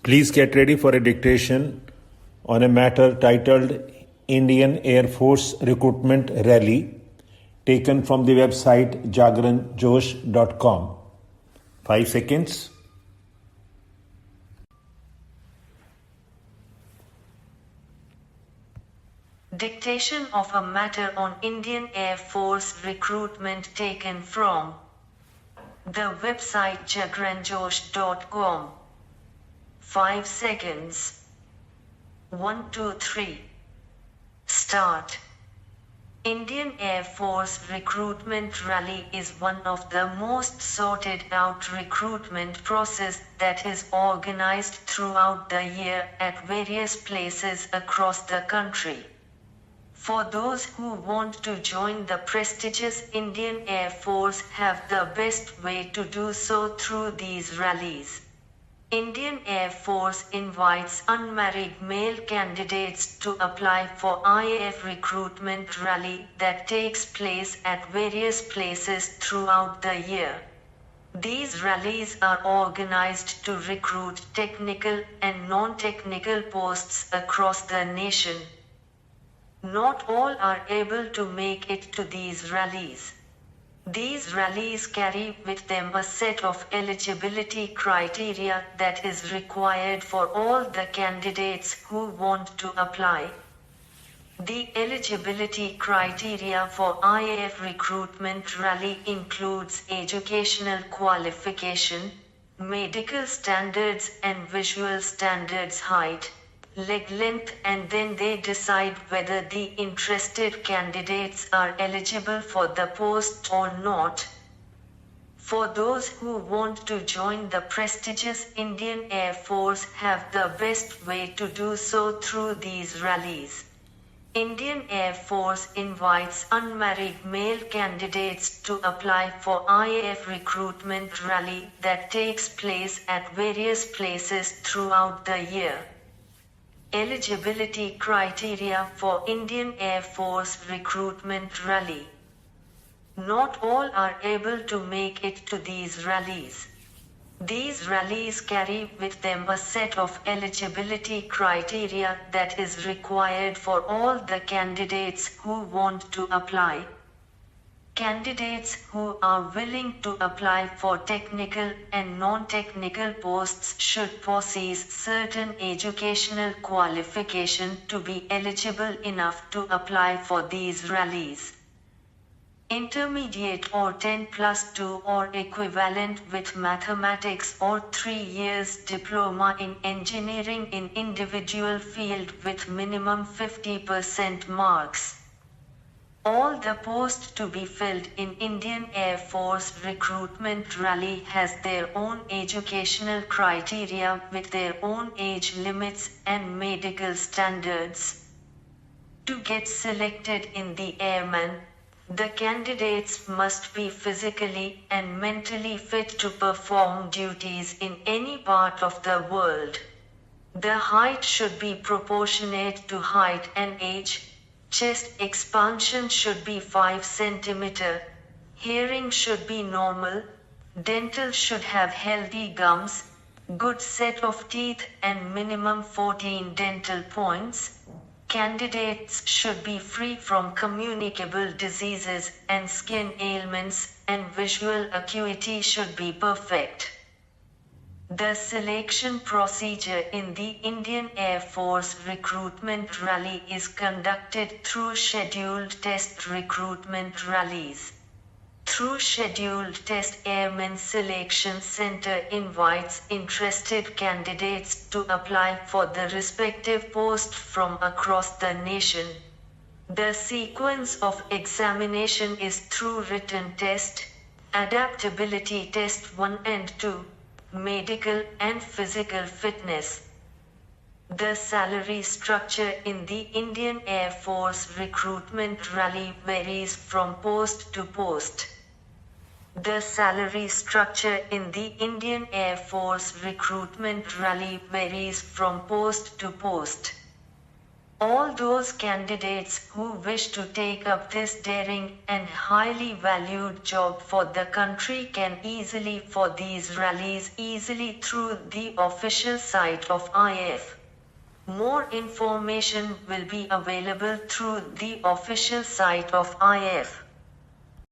Please get ready for a dictation on a matter titled Indian Air Force Recruitment Rally, taken from the website jagranjosh.com. 5 seconds. Dictation of a matter on Indian Air Force recruitment taken from the website jagranjosh.com. 5 seconds. 1, 2, 3. Start. Indian Air Force Recruitment Rally is one of the most sorted out recruitment process that is organized throughout the year at various places across the country. For those who want to join the prestigious Indian Air Force have the best way to do so through these rallies. Indian Air Force invites unmarried male candidates to apply for IAF recruitment rally that takes place at various places throughout the year. These rallies are organized to recruit technical and non-technical posts across the nation. Not all are able to make it to these rallies. These rallies carry with them a set of eligibility criteria that is required for all the candidates who want to apply. The eligibility criteria for IAF recruitment rally includes educational qualification, medical standards and visual standards, height, leg length, and then they decide whether the interested candidates are eligible for the post or not. For those who want to join the prestigious Indian Air Force have the best way to do so through these rallies. Indian Air Force invites unmarried male candidates to apply for IAF recruitment rally that takes place at various places throughout the year. Eligibility criteria for Indian Air Force recruitment rally. Not all are able to make it to these rallies. These rallies carry with them a set of eligibility criteria that is required for all the candidates who want to apply. Candidates who are willing to apply for technical and non-technical posts should possess certain educational qualification to be eligible enough to apply for these rallies. Intermediate or 10+2 or equivalent with mathematics or 3 years diploma in engineering in individual field with minimum 50% marks. All the posts to be filled in Indian Air Force recruitment rally has their own educational criteria with their own age limits and medical standards. To get selected in the Airman, the candidates must be physically and mentally fit to perform duties in any part of the world. The height should be proportionate to height and age. Chest expansion should be 5 cm. Hearing should be normal. Dental should have healthy gums, good set of teeth and minimum 14 dental points. Candidates should be free from communicable diseases and skin ailments, and visual acuity should be perfect. The selection procedure in the Indian Air Force recruitment rally is conducted through scheduled test recruitment rallies. Through scheduled test, Airmen Selection Center invites interested candidates to apply for the respective post from across the nation. The sequence of examination is through written test, adaptability test 1 and 2, medical and physical fitness. The salary structure in the Indian Air Force recruitment rally varies from post to post. The salary structure in the Indian Air Force recruitment rally varies from post to post. All those candidates who wish to take up this daring and highly valued job for the country can easily for these rallies easily through the official site of IF. More information will be available through the official site of IF.